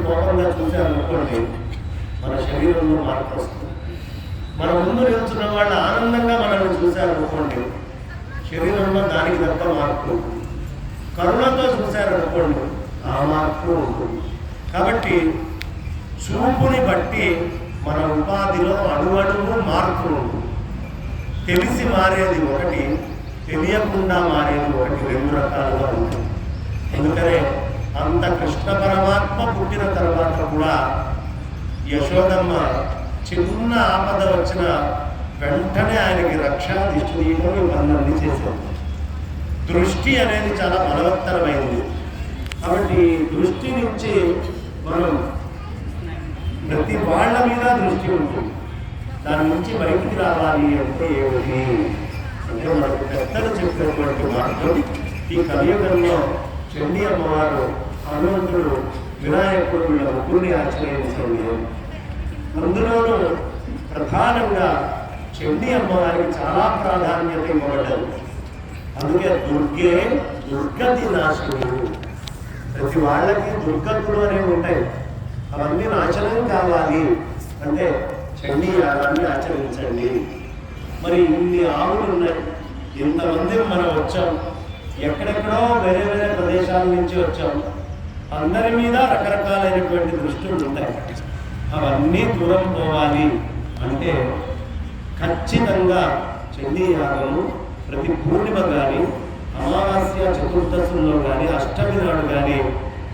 కోపంగా చూశారనుకోండి, మన శరీరంలో మార్పు వస్తుంది. మన ముందు నిలుచున్న వాళ్ళు ఆనందంగా మనల్ని చూశారనుకోండి, శరీరంలో దానికి తగ్గ మార్పు ఉంటుంది. కరుణతో చూశారనుకోండి, ఆ మార్పు ఉంటుంది. కాబట్టి చూపుని బట్టి మన ఉపాధిలో అడుగడుగు మార్పు ఉంటుంది. తెలిసి మారేది ఒకటి, తెలియకుండా మారేది ఒకటి, రెండు రకాలుగా ఉంటుంది. ఎందుకనే అంత కృష్ణ పరమాత్మ పుట్టిన తర్వాత కూడా యశోదమ్మ చిన్న ఆపద వచ్చిన వెంటనే ఆయనకి రక్షణ దిష్టి తీయడం ఇవన్నీ చేసేది. దృష్టి అనేది చాలా బలవత్తరమైంది. కాబట్టి దృష్టి నుంచి మనం ప్రతి వాళ్ళ మీద దృష్టి ఉంటుంది. దాని నుంచి బయటికి రావాలి అంటే ఏమిటి అంటే మనకు పెద్దలు చెప్పినటువంటి మాటలు. ఈ కలియుగంలో చండీ అమ్మవారు, హనుమంతుడు, వినాయకుడు వీళ్ళ ముగ్గురిని ఆశ్రయించండి. అందులోనూ ప్రధానంగా చండీ అమ్మవారికి చాలా ప్రాధాన్యత ఇవ్వబడ్డది. అందుకే దుర్గే దుర్గతి నాశకుడు. ప్రతి వాళ్ళకి దుర్గతులు అనేవి ఉంటాయి. అవన్నీ నాశనం కావాలి అంటే చండీ యాగాన్ని ఆచరించండి. మరి ఇన్ని ఆవులు ఉన్నాయి, ఇంతమంది మనం వచ్చాం, ఎక్కడెక్కడో వేరే వేరే ప్రదేశాల నుంచి వచ్చాం. అందరి మీద రకరకాలైనటువంటి దృష్టిలు ఉంటాయి. అవన్నీ దూరం పోవాలి అంటే ఖచ్చితంగా చండీ యాగము ప్రతి పూర్ణిమ కానీ, అమావాస్య చతుర్దశుల్లో కానీ, అష్టమి నాడు కానీ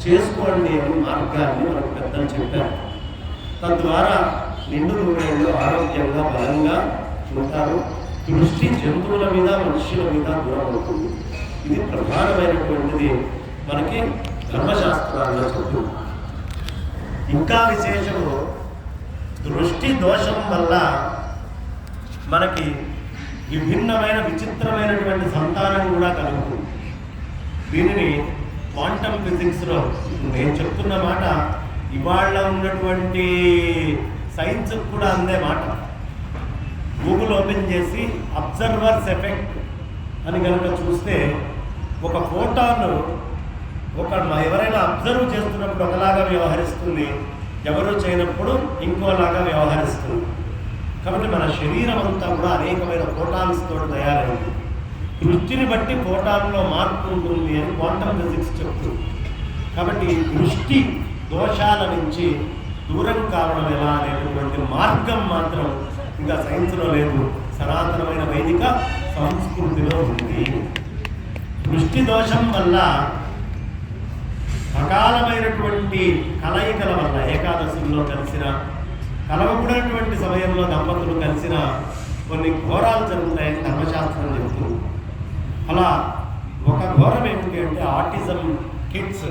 చేసుకోండి అని మార్గాన్ని మనకు పెద్దలు చెప్పారు. తద్వారా నిండు నూరేళ్ళు ఆరోగ్యంగా బలంగా ఉంటారు. దృష్టి జంతువుల మీద, మనుష్యుల మీద దూరం అవుతుంది. ఇది ప్రధానమైనటువంటిది మనకి ధర్మశాస్త్రాల్లో చెప్తుంది. ఇంకా విశేషము, దృష్టి దోషం వల్ల మనకి విభిన్నమైన విచిత్రమైనటువంటి సంతానం కూడా కలుగుతుంది. దీనిని క్వాంటమ్ ఫిజిక్స్లో నేను చెప్తున్న మాట ఇవాళ ఉన్నటువంటి సైన్స్ కూడా అందే మాట. గూగుల్ ఓపెన్ చేసి అబ్జర్వర్స్ ఎఫెక్ట్ అని కనుక చూస్తే ఒక ఫోటాను ఎవరైనా అబ్జర్వ్ చేస్తున్నప్పుడు ఒకలాగా వ్యవహరిస్తుంది, ఎవరు చేయనప్పుడు ఇంకోలాగా వ్యవహరిస్తుంది. కాబట్టి మన శరీరం అంతా కూడా అనేకమైన ఫోటాన్స్ తోటి తయారైంది. దృష్టిని బట్టి ఫోటాన్లో మార్పు ఉంటుంది అని క్వాంటమ్ ఫిజిక్స్ చెప్తుంది. కాబట్టి దృష్టి దోషాల నుంచి దూరం కావడం ఎలా అనేటటువంటి మార్గం మాత్రం ఇంకా సైన్స్లో లేదు, సనాతనమైన వైదిక సంస్కృతిలో ఉంది. దృష్టి దోషం వల్ల అకాలమైనటువంటి కలయికల వల్ల, ఏకాదశుల్లో కలిసిన, కలవకూడనటువంటి సమయంలో దంపతులు కలిసిన కొన్ని ఘోరాలు జరుగుతాయని ధర్మశాస్త్రం చెబుతుంది. అలా ఒక ఘోరం ఏమిటి అంటే ఆటిజం కిడ్స్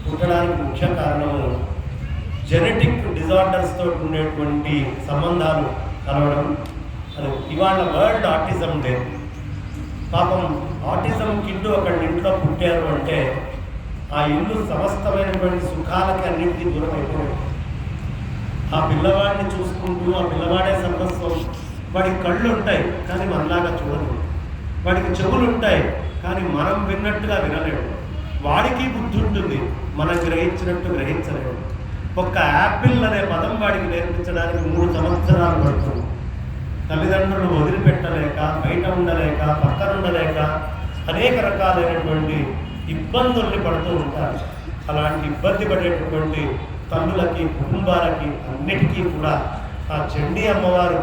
పుట్టడానికి ముఖ్య కారణము జెనెటిక్ డిజార్డర్స్ తోటి ఉండేటువంటి సంబంధాలు కలవడం. అది ఇవాళ వరల్డ్ ఆటిజం డే. పాపం ఆటిజం కిడ్ ఒకళ్ళ ఇంట్లో పుట్టారు అంటే ఆ ఇల్లు సమస్తమైనటువంటి సుఖాలకి అన్నింటికీ దూరం అయిపోయింది. ఆ పిల్లవాడిని చూసుకుంటూ ఆ పిల్లవాడే సర్వస్వం. వాడికి కళ్ళు ఉంటాయి కానీ మనలాగా చూడదు, వాడికి చెవులు ఉంటాయి కానీ మనం విన్నట్టుగా వినలేడు, వాడికి బుద్ధి ఉంటుంది మనం గ్రహించినట్టు గ్రహించలేడు. ఒక్క యాపిల్ అనే పదం వాడికి నేర్పించడానికి 3 సంవత్సరాలు పడుతుంది. తల్లిదండ్రులు వదిలిపెట్టలేక, బయట ఉండలేక, పక్కన ఉండలేక అనేక రకాలైనటువంటి ఇబ్బందుల్ని పడుతూ ఉంటారు. అలాంటి ఇబ్బంది పడేటటువంటి తల్లులకి, కుటుంబాలకి అన్నిటికీ కూడా ఆ చండీ అమ్మవారు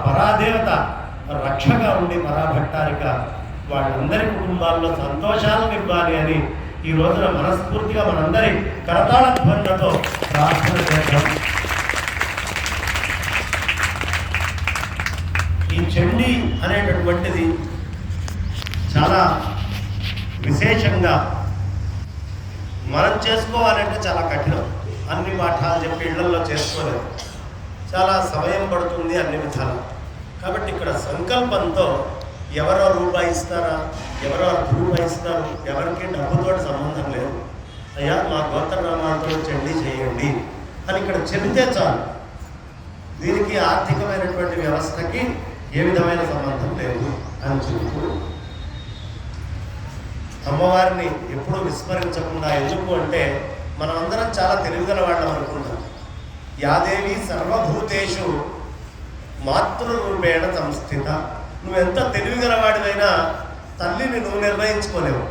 పరాదేవత రక్షగా ఉండి పరాభట్టారిక వాళ్ళందరి కుటుంబాల్లో సంతోషాలను ఇవ్వాలి అని ఈ రోజున మనస్ఫూర్తిగా మనందరి కరతాళ ధ్వనులతో ప్రార్థన చేద్దాం. ఈ చండీ అనేటటువంటిది చాలా విశేషంగా మనం చేసుకోవాలంటే చాలా కఠినం. అన్ని పాఠాలు చెప్పి ఇళ్లలో చేసుకోలేదు, చాలా సమయం పడుతుంది అన్ని విధాలు. కాబట్టి ఇక్కడ సంకల్పంతో ఎవరో రూపాయి ఇస్తారా, ఎవరో రూపాయి ఇస్తారు, ఎవరికి డబ్బుతో సంబంధం లేదు. అయ్యా మా గోత్రనామాలతో చండీ చేయండి అని ఇక్కడ చెబితే చాలు. దీనికి ఆర్థికమైనటువంటి వ్యవస్థకి ఏ విధమైన సంబంధం లేదు అని చెబుతూ అమ్మవారిని ఎప్పుడూ విస్మరించకుండా, ఎందుకు అంటే మనమందరం చాలా తెలివిగల వాళ్ళం అనుకుంటాం. యాదేవి సర్వభూతేషు మాతృరూపేణ సంస్థిత. నువ్వెంత తెలివిగలవాడివైనా తల్లిని నువ్వు నిర్ణయించుకోలేవు.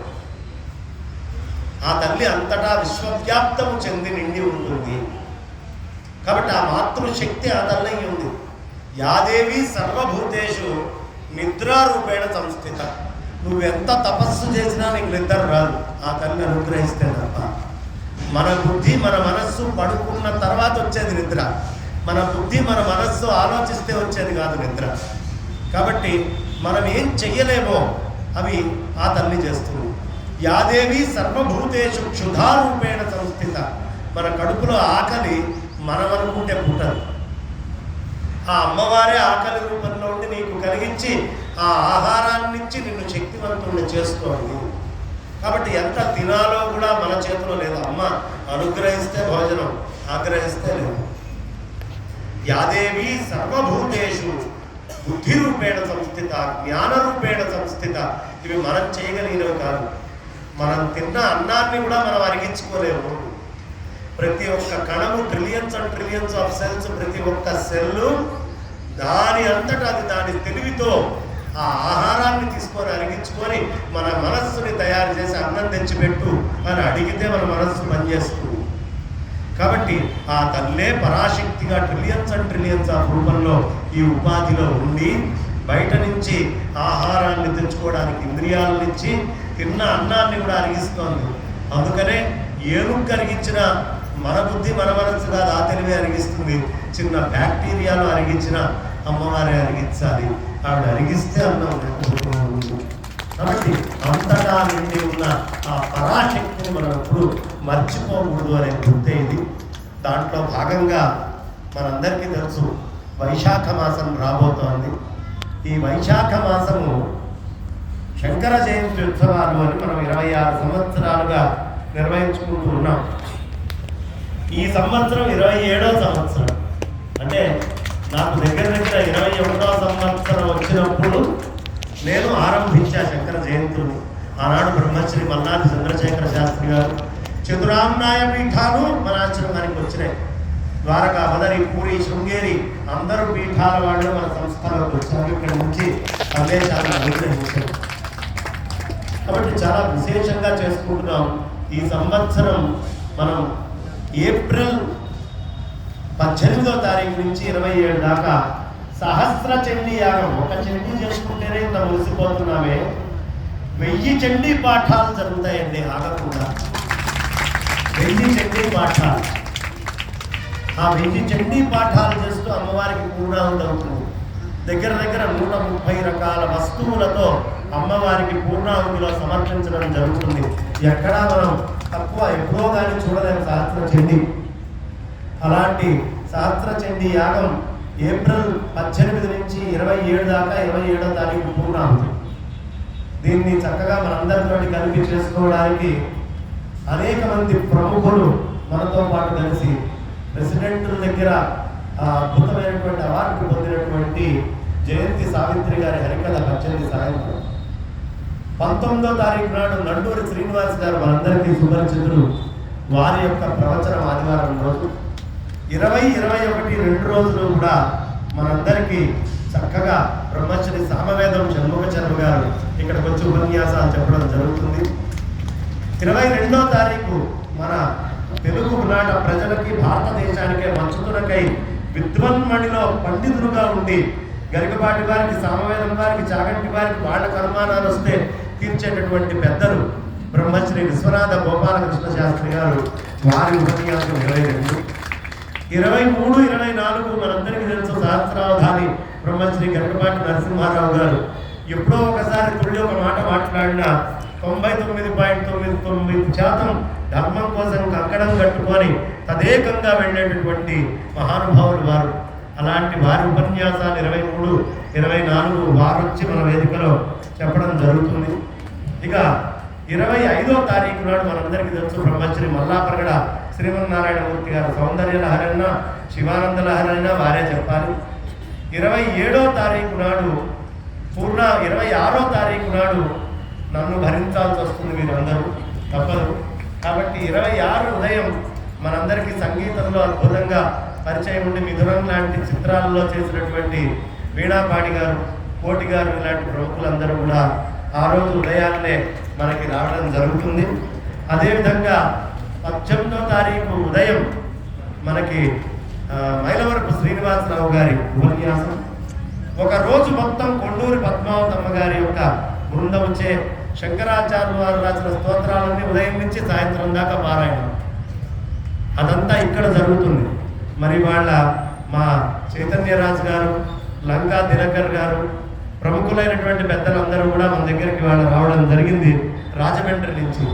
ఆ తల్లి అంతటా విశ్వవ్యాప్తము చెంది నిండి ఉంటుంది. కాబట్టి ఆ మాతృశక్తి ఆ తల్లి ఉంది. యాదేవి సర్వభూతేషు నిద్రారూపేణ సంస్థిత. నువ్వెంత తపస్సు చేసినా నీకు నిద్ర రాదు, ఆ తల్లి అనుగ్రహిస్తే తప్ప. మన బుద్ధి మన మనస్సు పడుకున్న తర్వాత వచ్చేది నిద్ర. మన బుద్ధి మన మనస్సు ఆలోచిస్తే వచ్చేది కాదు నిద్ర. కాబట్టి మనం ఏం చెయ్యలేమో అవి ఆ తల్లి చేస్తుంది. యాదేవి సర్వభూతేషు క్షుధారూపేణ సంస్థిత. మన కడుపులో ఆకలి మనం అనుకుంటే పుట్టదు. ఆ అమ్మవారే ఆకలి రూపంలో ఉండి నీకు కలిగించి ఆ ఆహారాన్నిచ్చి నిన్ను శక్తివంతుడిని చేసుకోండి. కాబట్టి ఎంత తినాలో కూడా మన చేతిలో లేదు. అమ్మ అనుగ్రహిస్తే భోజనం, ఆగ్రహిస్తే లేదు. యాదేవి సర్వభూతేషు బుద్ధిరూపేణ సంస్థిత, జ్ఞానరూపేణ సంస్థిత. ఇవి మనం చేయగలిగినవి కాదు. మనం తిన్న అన్నాన్ని కూడా మనం అరిగించుకోలేము. ప్రతి ఒక్క కణము trillions and trillions of cells, ప్రతి ఒక్క సెల్లు దాని అంతటా అది దాని తెలివితో ఆ ఆహారాన్ని తీసుకొని అరిగించుకొని మన మనస్సుని తయారు చేసి అన్నం తెచ్చిపెట్టు అని అడిగితే మన మనస్సు పనిచేస్తుంది. కాబట్టి ఆ తల్లే పరాశక్తిగా ట్రిలియన్స్ అండ్ ట్రిలియన్స్ ఆఫ్ రూపంలో ఈ ఉపాధిలో ఉండి బయట నుంచి ఆహారాన్ని తెచ్చుకోవడానికి ఇంద్రియాలనిచ్చి తిన్న అన్నాన్ని కూడా అరిగిస్తోంది. అందుకనే ఏనుగు కరిగించిన మన బుద్ధి మన మనస్సు కాదు, ఆ తెలివే అరిగిస్తుంది. చిన్న బ్యాక్టీరియాలు అరిగించిన అమ్మవారే అరిగించాలి. ఆవిడ అరిగిస్తే అన్నం. కాబట్టి అంతటా నిండి ఉన్న ఆ పరాశక్తిని మనం ఎప్పుడు మర్చిపోకూడదు అనే గుర్తే ఇది. దాంట్లో భాగంగా మనందరికీ తెలుసు వైశాఖ మాసం రాబోతోంది. ఈ వైశాఖ మాసము శంకర జయంతి ఉత్సవాలు అని మనం 26 సంవత్సరాలుగా నిర్వహించుకుంటూ ఉన్నాం. ఈ సంవత్సరం 27వ సంవత్సరం. అంటే నాకు దగ్గర 21వ సంవత్సరం వచ్చినప్పుడు నేను ఆరంభించా శంకర జయంతుని. ఆనాడు బ్రహ్మశ్రీ మల్లాది చంద్రశేఖర శాస్త్రి గారు చతురామ్నాయ పీఠాలు మన ఆశ్రమానికి వచ్చినాయి. ద్వారకా, బదరి, పూరి, శృంగేరి అందరూ పీఠాల వాళ్ళు మన సంస్థలోకి వచ్చారు. ఇక్కడి నుంచి సందేశాలను అనుగ్రహించారు. కాబట్టి చాలా విశేషంగా చేసుకుంటున్నాం. ఈ సంవత్సరం మనం ఏప్రిల్ 18వ తారీఖు నుంచి 27 దాకా సహస్ర చండీ యాగం. ఒక చండీ చేసుకుంటేనే ఇంత ముగిసిపోతున్నామే. 1000 చండీ పాఠాలు జరుగుతాయండి ఆగకుండా. 1000 చండీ పాఠాలు. ఆ 1000 చండీ పాఠాలు చేస్తూ అమ్మవారికి పూర్ణాహుతి అవుతుంది. దగ్గర 130 రకాల వస్తువులతో అమ్మవారికి పూర్ణాహుతిలో సమర్పించడం జరుగుతుంది. ఎక్కడా మనం తక్కువ ఎప్పుడో కానీ చూడలేము సహస్ర చండీ. అలాంటి సహస్ర చండీ యాగం ఏప్రిల్ 18 నుంచి 27 దాకా 27వ తారీఖు పూర్ణాహుతి. దీన్ని చక్కగా మనందరితో కలిపి చేసుకోవడానికి అనేక మంది ప్రముఖులు మనతో పాటు కలిసి ప్రెసిడెంట్ల దగ్గర అద్భుతమైనటువంటి అవార్డు పొందినటువంటి జయంతి సావిత్రి గారి హరికథ 18 సాయంత్రం 19వ తారీఖు నాడు నండూరి శ్రీనివాస్ గారు మనందరికీ సుపరిచితులు. వారి యొక్క ప్రవచనం ఆదివారం రోజు. 20, 21 2 రోజులు కూడా మనందరికీ చక్కగా బ్రహ్మశ్రీ సామవేదం షణ్ముఖ శర్మ గారు ఇక్కడికి వచ్చి ఉపన్యాసాలు చెప్పడం జరుగుతుంది. 22వ తారీఖు మన తెలుగు నాట ప్రజలకి, భారతదేశానికే మంచుతునకై విద్వన్మణిలో పండితులుగా ఉండి గరికపాటి వారికి, సామవేదం వారికి, చాగంటి వారికి వాళ్ళ కర్మానాలు వస్తే తీర్చేటటువంటి పెద్దలు బ్రహ్మశ్రీ విశ్వనాథ గోపాలకృష్ణ శాస్త్రి గారు. వారి ఉపన్యాసం 22. 23, 24 మనందరికీ తెలుసు సహస్రావధాని బ్రహ్మశ్రీ గరికపాటి నరసింహారావు గారు. ఎప్పుడో ఒకసారి తుళ్ళి ఒక మాట మాట్లాడినా 99.99% ధర్మం కోసం కంకణం కట్టుకొని తదేకంగా వెళ్ళేటటువంటి మహానుభావులు వారు. అలాంటి వారి ఉపన్యాసాలు 23, 24 వారు వచ్చి మన వేదికలో చెప్పడం జరుగుతుంది. ఇక 25వ తారీఖు నాడు మనందరికీ తెలుసు బ్రహ్మశ్రీ మల్లాపరగడ శ్రీమన్నారాయణమూర్తి గారు సౌందర్య లహరన్న, శివానంద లహరన్న వారే చెప్పాలి. 27వ తారీఖు నాడు 26వ తారీఖు నాడు నన్ను భరించాల్సి వస్తుంది. మీరందరూ తప్పదు. కాబట్టి 26 ఉదయం మనందరికీ సంగీతంలో అద్భుతంగా పరిచయం ఉండి మిథునం లాంటి చిత్రాలలో చేసినటువంటి వీణాపాడి గారు, కోటి గారు ఇలాంటి ప్రముఖులందరూ కూడా ఆ రోజు ఉదయాన్నే మనకి రావడం జరుగుతుంది. అదేవిధంగా 18వ తారీఖు ఉదయం మనకి మైలవరపు శ్రీనివాసరావు గారి ఉపన్యాసం, ఒక రోజు మొత్తం కొండూరి పద్మావతమ్మ గారి యొక్క బృందముచే శంకరాచార్య వారు రాసిన స్తోత్రాలన్నీ ఉదయం నుంచి సాయంత్రం దాకా పారాయణం, అదంతా ఇక్కడ జరుగుతుంది. మరి వాళ్ళ మా చైతన్యరాజ్ గారు, లంకా దినకర్ గారు, ప్రముఖులైనటువంటి పెద్దలందరూ కూడా మన దగ్గరికి వాళ్ళు రావడం జరిగింది రాజమండ్రి నుంచి.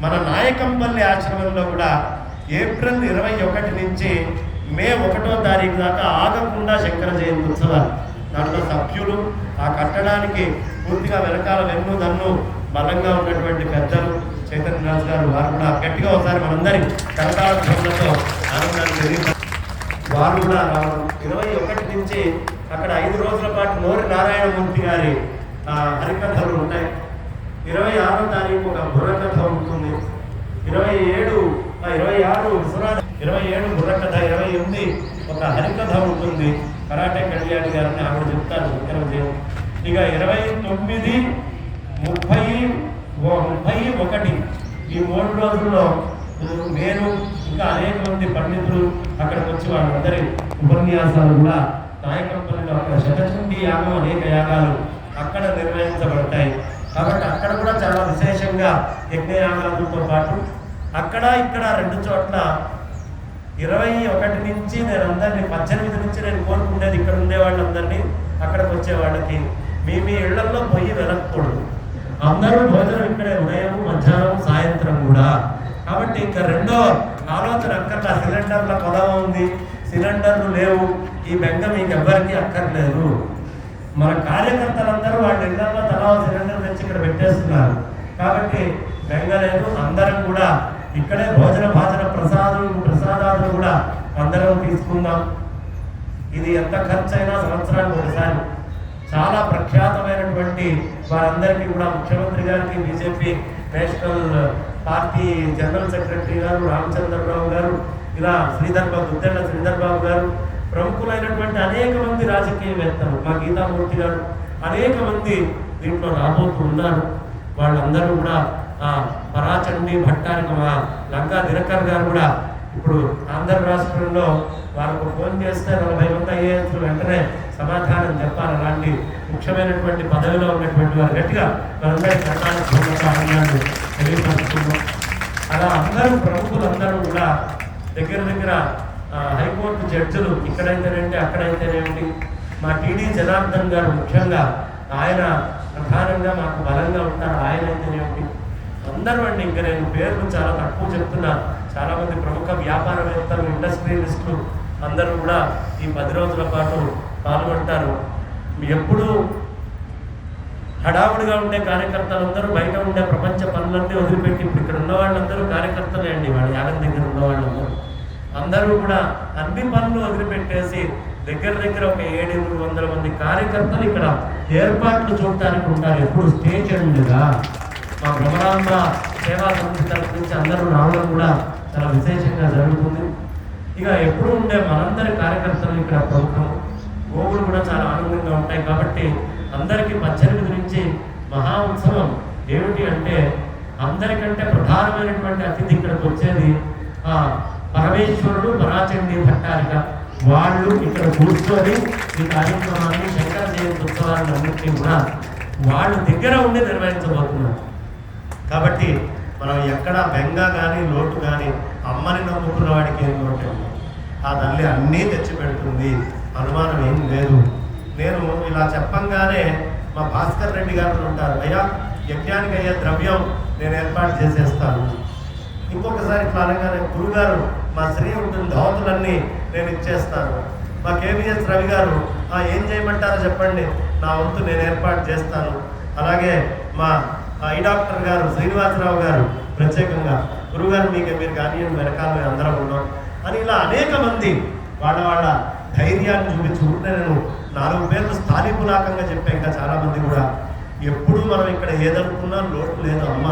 మన నాయకంపల్లి ఆశ్రమంలో కూడా ఏప్రిల్ 21 నుంచి మే 1వ తారీఖు దాకా ఆగకుండా శంకర జయంతి ఉత్సవాలు. దాంట్లో సభ్యులు, ఆ కట్టడానికి పూర్తిగా వెనకాల వెన్ను దన్ను బలంగా ఉన్నటువంటి పెద్దలు చైతన్యరాజు గారు, వారు కూడా గట్టిగా ఒకసారి మనందరి కరతాళ ధ్వనులతో ఆనందాన్ని తెలియజేస్తారు. వారు కూడా రావడం 21 నుంచి అక్కడ 5 రోజుల పాటు నోరి నారాయణమూర్తి గారి హరికథలు ఉంటాయి. 26వ తారీఖు ఒక బుర్రకథ ఉంటుంది. 26 విశ్వనాథ, 27 బుర్రకథ, 28 ఒక హరికథ ఉంటుంది. కరాటే కళ్యాణి గారిని ఆవిడ చెప్తారు విక్రమ్ దేవ్. ఇక 29, 30, 31 ఈ 3 రోజుల్లో నేను ఇంకా అనేక మంది పండితులు అక్కడికి వచ్చి వాళ్ళందరి ఉపన్యాసాలు కూడా నాయకంపల్లిలో అక్కడ శతచండీ యాగం, అనేక యాగాలు అక్కడ నిర్వహించబడతాయి. కాబట్టి అక్కడ కూడా చాలా విశేషంగా యజ్ఞయాగాలతో పాటు అక్కడ ఇక్కడ 2 చోట్ల 21 నుంచి నేను అందరినీ 18 నుంచి నేను కోరుకునేది ఇక్కడ ఉండే వాళ్ళందరినీ అక్కడికి వచ్చే వాళ్ళకి మీ ఇళ్లలో పొయ్యి వెనకూడదు, అందరూ భోజనం ఇక్కడే ఉదయం, మధ్యాహ్నం, సాయంత్రం కూడా. కాబట్టి ఇంకా రెండో ఆలోచన అక్కర్లా. సిలిండర్ల కొలవ ఉంది, సిలిండర్లు లేవు, ఈ బెంగ మీకు ఎవ్వరికీ అక్కర్లేదు. మన కార్యకర్తలందరూ వాళ్ళ ఇళ్లలో తలా సిలిండర్ తెచ్చి ఇక్కడ పెట్టేస్తున్నారు. కాబట్టి బెంగ లేదు, అందరం కూడా ఇక్కడే భోజన భాజన ప్రసాదాలు కూడా అందరం తీసుకుందాం. ఇది ఎంత ఖర్చు అయినా సంవత్సరానికి ఒకసారి. చాలా ప్రఖ్యాతమైనటువంటి వారందరికీ కూడా ముఖ్యమంత్రి గారికి, BJP national party general secretary గారు రామచంద్రరావు గారు, ఇలా గుద్దెళ్ల శ్రీధర్ బాబు గారు, ప్రముఖులైనటువంటి అనేక మంది రాజకీయవేత్తలు, మా గీతామూర్తి గారు, అనేక మంది దీంట్లో రాబోతూ ఉన్నారు. వాళ్ళందరూ కూడా పరాచండి భట్టానికి మా లంకా దినకర్ గారు కూడా ఇప్పుడు ఆంధ్ర రాష్ట్రంలో వారికి ఫోన్ చేస్తే 40 మంది ఐఏఎస్లు వెంటనే సమాధానం చెప్పాలి. అలాంటి ముఖ్యమైనటువంటి పదవిలో ఉన్నటువంటి వారు గట్టిగా మనందరి ఆనందాన్ని తెలియపరుస్తున్నాం. అలా అందరూ ప్రముఖులందరూ కూడా దగ్గర హైకోర్టు జడ్జిలు, ఇక్కడైతేనేంటి అక్కడైతేనేమిటి, మా టీడీ జనార్దన్ గారు ముఖ్యంగా ఆయన ప్రధానంగా మాకు బలంగా ఉంటారు. ఆయన అయితేనేమిటి అందరూ అండి, ఇంకా నేను పేర్లు చాలా తక్కువ చెప్తున్నా. చాలామంది ప్రముఖ వ్యాపారవేత్తలు, ఇండస్ట్రియలిస్టులు అందరూ కూడా ఈ 10 రోజుల పాటు పాల్గొంటారు. ఎప్పుడు హడావుడిగా ఉండే కార్యకర్తలందరూ బయట ఉండే ప్రపంచ పనులన్నీ వదిలిపెట్టి ఇప్పుడు ఇక్కడ ఉన్న వాళ్ళందరూ కార్యకర్తలే అండి. వాళ్ళ యాగం దగ్గర ఉన్న వాళ్ళందరూ అందరూ కూడా అన్ని పనులు వదిలిపెట్టేసి దగ్గర ఒక 700-800 మంది కార్యకర్తలు ఇక్కడ ఏర్పాట్లు చూడటానికి ఉంటారు. ఎప్పుడు స్టేజ్ ఉండగా మా భ్రమరాంబ సేవా సమితి తరఫు నుంచి అందరూ రావడం కూడా చాలా విశేషంగా జరుగుతుంది. ఇక ఎప్పుడు ఉండే మనందరి కార్యకర్తలు ఇక్కడ ప్రముఖం, గోవులు కూడా చాలా ఆనందంగా ఉంటాయి. కాబట్టి అందరికీ 18 నుంచి మహా ఉత్సవం ఏమిటి అంటే, అందరికంటే ప్రధానమైనటువంటి అతిథి ఇక్కడికి వచ్చేది పరమేశ్వరుడు, పరాచండి భట్టారిక. వాళ్ళు ఇక్కడ కూర్చొని ఈ కార్యక్రమాన్ని, శంకర జయంతి ఉత్సవాలను అన్నింటినీ కూడా వాళ్ళు దగ్గర ఉండి నిర్వహించబోతున్నారు. కాబట్టి మనం ఎక్కడ బెంగ కానీ లోటు కానీ, అమ్మని నమ్ముకున్న వాడికి ఏం లోటు, ఆ తల్లి అన్నీ తెచ్చిపెడుతుంది, అనుమానం ఏం లేదు. నేను ఇలా చెప్పంగానే మా భాస్కర్ రెడ్డి గారు ఉంటారు, అయ్యా యజ్ఞానికి అయ్యే ద్రవ్యం నేను ఏర్పాటు చేసేస్తాను. ఇంకొకసారి ఇట్లా అనగానే గురుగారు మా స్త్రీ ఉంటుంది, ధోతులన్నీ నేను ఇచ్చేస్తాను. మా కేవీఎస్ రవి గారు ఏం చేయమంటారో చెప్పండి, నా వంతు నేను ఏర్పాటు చేస్తాను. అలాగే మా ఐ డాక్టర్ గారు శ్రీనివాసరావు గారు ప్రత్యేకంగా, గురుగారు మీరు కానీ వెనకాల మేము అందరం ఉన్నాం అని ఇలా అనేక మంది వాళ్ళ ధైర్యాన్ని చూపించుకుంటే, నేను 4 పేర్లు స్థానికులాకంగా చెప్పాక చాలామంది కూడా ఎప్పుడు మనం ఇక్కడ ఏదనుకున్నా లోటు లేదు. అమ్మ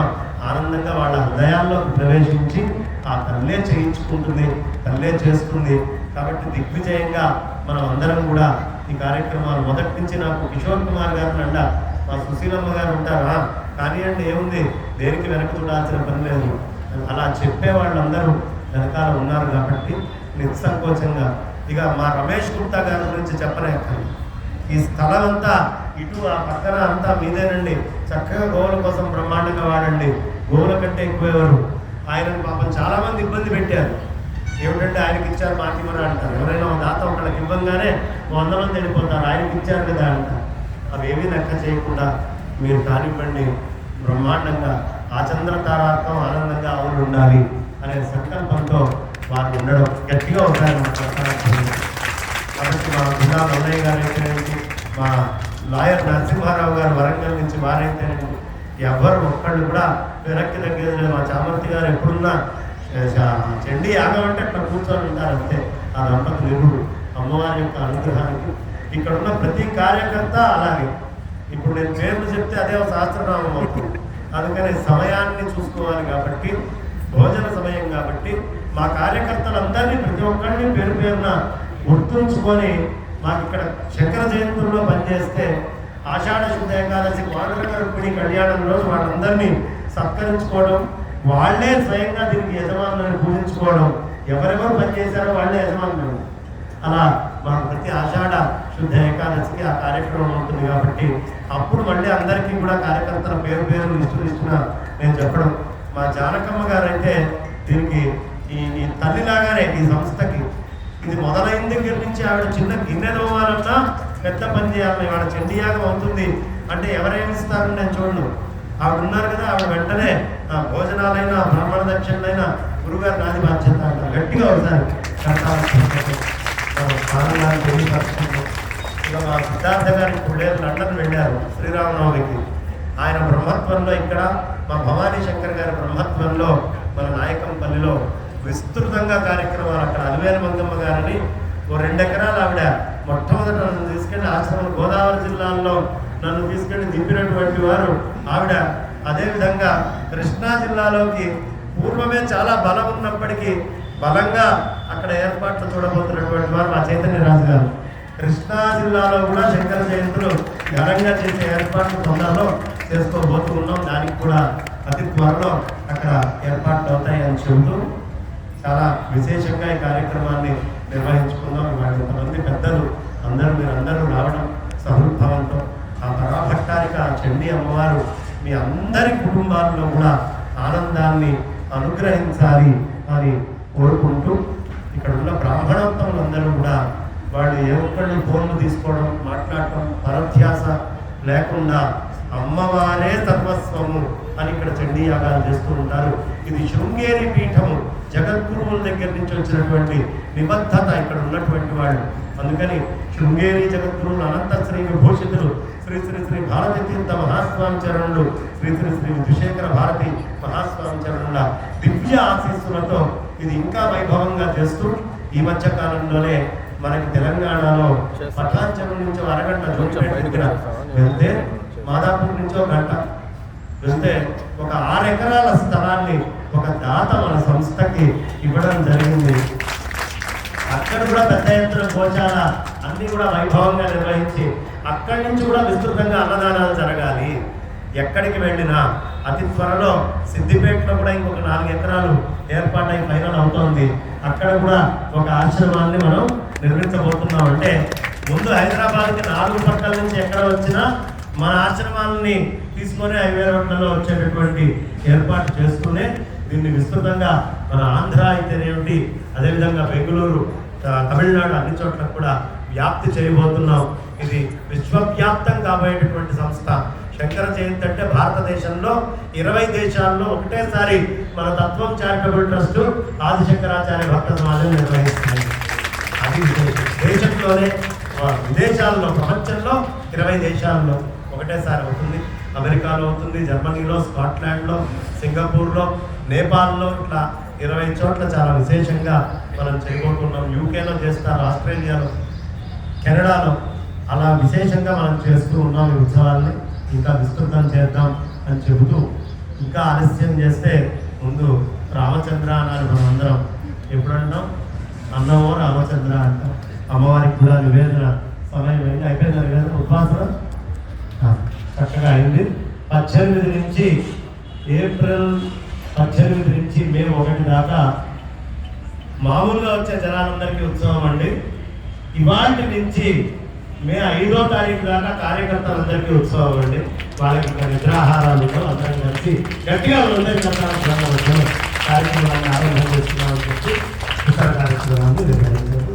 ఆనందంగా వాళ్ళ హృదయాల్లోకి ప్రవేశించి ఆ తల్లే చేయించుకుంటుంది, తల్లే చేస్తుంది. కాబట్టి దిగ్విజయంగా మనం అందరం కూడా ఈ కార్యక్రమాలు మొదటి నుంచి నాకు కిషోర్ కుమార్ గారు అండ మా సుశీలమ్మ గారు ఉంటారా కానీ అంటే ఏముంది, దేనికి వెనక చూడాల్సిన పని లేదు. అలా చెప్పే వాళ్ళందరూ వెనకాల ఉన్నారు కాబట్టి నిస్సంకోచంగా ఇక మా రమేష్ గుప్తా గారి గురించి చెప్పలేకండి. ఈ స్థలం అంతా ఇటు ఆ పక్కన అంతా మీదేనండి. చక్కగా గోవుల కోసం బ్రహ్మాండంగా వాడండి. గోవుల కంటే ఎక్కువెవరు ఆయనను పాపం చాలామంది ఇబ్బంది పెట్టారు. ఏమిటంటే ఆయనకి ఇచ్చారు మాకివ్వరా అంటారు. ఎవరైనా దాత ఒకళ్ళకి ఇవ్వంగానే 100 మంది వెళ్ళిపోతారు, ఆయనకి ఇచ్చారు కదా అంటారు. అవేమీ లెక్క చేయకుండా మీరు కానివ్వండి బ్రహ్మాండంగా ఆచంద్రతారార్థం ఆనందంగా ఆవులు ఉండాలి అనే సంకల్పంతో వారు ఉండడం గట్టిగా ఉంటారు. కాబట్టి మా జిల్లా మల్లయ్య గారు అయితేనేంటి, మా లాయర్ నరసింహారావు గారు వరంగల్ నుంచి వారైతేనేంటి, ఎవరు ఒక్కళ్ళు కూడా వెనక్కి తగ్గేది లేదు. మా చామర్తి గారు ఎప్పుడున్నా చండీ యాగం అంటే అక్కడ కూర్చొని ఉంటారు అంతే. ఆ దంపతులు నిరుడు అమ్మవారి యొక్క అనుగ్రహానికి ఇక్కడ ఉన్న ప్రతి కార్యకర్త అలాగే. ఇప్పుడు నేను పేర్లు చెప్తే అదే ఒక సహస్రనామం అవుతుంది. అందుకని సమయాన్ని చూసుకోవాలి కాబట్టి, భోజన సమయం కాబట్టి మా కార్యకర్తలందరినీ ప్రతి ఒక్కరిని పేరు పేరున గుర్తుంచుకొని మాకు ఇక్కడ శంకర జయంతుల్లో పనిచేస్తే ఆషాఢ శుద్ధ ఏకాదశి వానరక రుక్మిణి కళ్యాణం రోజు వాళ్ళందరినీ సత్కరించుకోవడం, వాళ్లే స్వయంగా దీనికి యజమానులను పూజించుకోవడం, ఎవరెవరు పనిచేశారో వాళ్ళే యజమానులు. అలా మాకు ప్రతి ఆషాఢ శుద్ధ ఏకాదశికి ఆ కార్యక్రమం ఉంటుంది కాబట్టి అప్పుడు మళ్ళీ అందరికీ కూడా కార్యకర్తల పేరు పేరు లిస్టున నేను చెప్పడం. మా జానకమ్మ గారు అయితే దీనికి ఈ తల్లిలాగానే ఈ సంస్థకి ఇది మొదలైన దగ్గర నుంచి ఆవిడ చిన్న గిన్నె తోమాలన్నా పెద్ద పని చేయాలని, వాళ్ళ చండీయాగం అవుతుంది అంటే ఎవరేమి ఇస్తారని నేను చూడను. ఆవిడ ఉన్నారు కదా, ఆవిడ వెంటనే భోజనాలైనా బ్రాహ్మణ దక్షిణలైనా గురుగారు నాది బాధ్యత అంటారు. గట్టిగా ఒకసారి ఇక మా సిద్ధార్థ గారు ఇప్పుడు లేదు, లండన్ వెళ్ళారు శ్రీరామనవమికి. ఆయన బ్రహ్మత్వంలో ఇక్కడ మా భవానీ శంకర్ గారి బ్రహ్మత్వంలో మన నాయకంపల్లిలో విస్తృతంగా కార్యక్రమాలు. అక్కడ అలివేలు మంగమ్మ గారిని 2 ఎకరాలు ఆవిడ మొట్టమొదట నన్ను తీసుకెళ్ళి ఆశ్రమం గోదావరి జిల్లాలో నన్ను తీసుకెళ్ళి దింపినటువంటి వారు ఆవిడ. అదేవిధంగా కృష్ణా జిల్లాలోకి పూర్వమే చాలా బలం ఉన్నప్పటికీ బలంగా అక్కడ ఏర్పాట్లు చూడబోతున్నటువంటి వారు మా చైతన్యరాజు గారు. కృష్ణా జిల్లాలో కూడా శంకర జయంతులు ఘనంగా చేసే ఏర్పాట్లు తొందరలో చేసుకోబోతూ ఉన్నాం. దానికి కూడా అతి త్వరలో అక్కడ ఏర్పాట్లు అవుతాయి అని చెబుతూ చాలా విశేషంగా ఈ కార్యక్రమాన్ని నిర్వహించుకుందాం. ఇవాళ ఇంతమంది పెద్దలు మీరందరూ రావడం సహృద్భావంతో ఆ పరాభట్టారిక చండీ అమ్మవారు మీ అందరి కుటుంబాల్లో కూడా ఆనందాన్ని అనుగ్రహించాలి అని కోరుకుంటూ ఇక్కడ ఉన్న బ్రాహ్మణోత్తములందరూ కూడా వాళ్ళు ఏ ఒక్కళ్ళు ఫోన్లు తీసుకోవడం మాట్లాడటం పరధ్యాస లేకుండా అమ్మవారే సర్వస్వము అని ఇక్కడ చండీ యాగాలు చేస్తూ ఉంటారు. ఇది శృంగేరి పీఠము, జగద్గురువుల దగ్గర నుంచి వచ్చినటువంటి నిబద్ధత ఇక్కడ ఉన్నటువంటి వాళ్ళు. అందుకని శృంగేరి జగద్గురువులు అనంత శ్రీ విభూషితులు శ్రీ శ్రీ శ్రీ భారతీ తీర్థ మహాస్వామి చరణులు శ్రీ శ్రీ శ్రీ విధుశేఖర భారతి మహాస్వామి చరణుల దివ్య ఆశీస్సులతో ఇది ఇంకా వైభవంగా చేస్తూ ఈ మధ్య కాలంలోనే మనకి తెలంగాణలో పటాంచలం నుంచి అరగంట దగ్గర వెళ్తే మాదాపూర్ నుంచి 1 గంట వెళ్తే ఒక 6 ఎకరాల స్థలాన్ని ఒక దాత మన సంస్థకి ఇవ్వడం జరిగింది. అక్కడ కూడా పెద్ద ఎత్తున గోశాల అన్ని కూడా వైభవంగా నిర్వహించి అక్కడి నుంచి కూడా విస్తృతంగా అన్నదానాలు జరగాలి. ఎక్కడికి వెళ్ళినా అతి త్వరలో సిద్దిపేటలో కూడా ఇంకొక 4 ఎకరాలు ఏర్పాటై ఫైనల్ అవుతోంది. అక్కడ కూడా ఒక ఆశ్రమాన్ని మనం నిర్మించబోతున్నాం. అంటే ముందు హైదరాబాద్కి 4 పట్టణాల నుంచి ఎక్కడ వచ్చినా మన ఆశ్రమాలని తీసుకొని 5,000 రోడ్లలో వచ్చేటటువంటి ఏర్పాటు చేస్తూనే దీన్ని విస్తృతంగా మన ఆంధ్ర అయితేనేమిటి, అదేవిధంగా బెంగళూరు, తమిళనాడు అన్ని చోట్ల కూడా వ్యాప్తి చేయబోతున్నాం. ఇది విశ్వవ్యాప్తం కాబోయేటటువంటి సంస్థ. శంకర జయంతి అంటే భారతదేశంలో 20 దేశాల్లో ఒకటేసారి మన తత్వం చారిటబుల్ ట్రస్ట్ ఆదిశంకరాచార్య భక్త సమాజం నిర్వహిస్తుంది. అది దేశంలోనే, విదేశాల్లో, ప్రపంచంలో 20 దేశాల్లో ఒకటేసారి అవుతుంది. అమెరికాలో అవుతుంది, జర్మనీలో, స్కాట్లాండ్లో, సింగపూర్లో, నేపాల్లో, ఇట్లా 20 చోట్ల చాలా విశేషంగా మనం చేయబోతున్నాం. యూకేలో చేస్తారు, ఆస్ట్రేలియాలో, కెనడాలో అలా విశేషంగా మనం చేస్తూ ఉన్నాం ఈ ఉత్సవాల్ని. ఇంకా విస్తృతం చేద్దాం అని చెబుతూ, ఇంకా ఆలస్యం చేస్తే ముందు రామచంద్ర అనాలి. మనం అందరం ఎప్పుడు అంటాం? అన్నమో రామచంద్ర అంటాం. అమ్మవారికి కూడా నివేదన సమయం అయింది. అయిపోయింది నివేదన. ఉపాసన చక్కగా అయింది. 18 నుంచి ఏప్రిల్ 18 నుంచి మే 1 దాకా మామూలుగా వచ్చే జనాలందరికీ ఉత్సవం అండి. ఇవాటి నుంచి మే 5వ తారీఖు దాకా కార్యకర్తలందరికీ ఉత్సవం అండి. వాళ్ళకి ఇంకా నిద్రాహారాలతో అందరం కలిసి గట్టిగా కార్యక్రమాన్ని ఆరంభం చేస్తున్నామని చెప్పి ఇతర కార్యక్రమాన్ని నిర్వహించారు.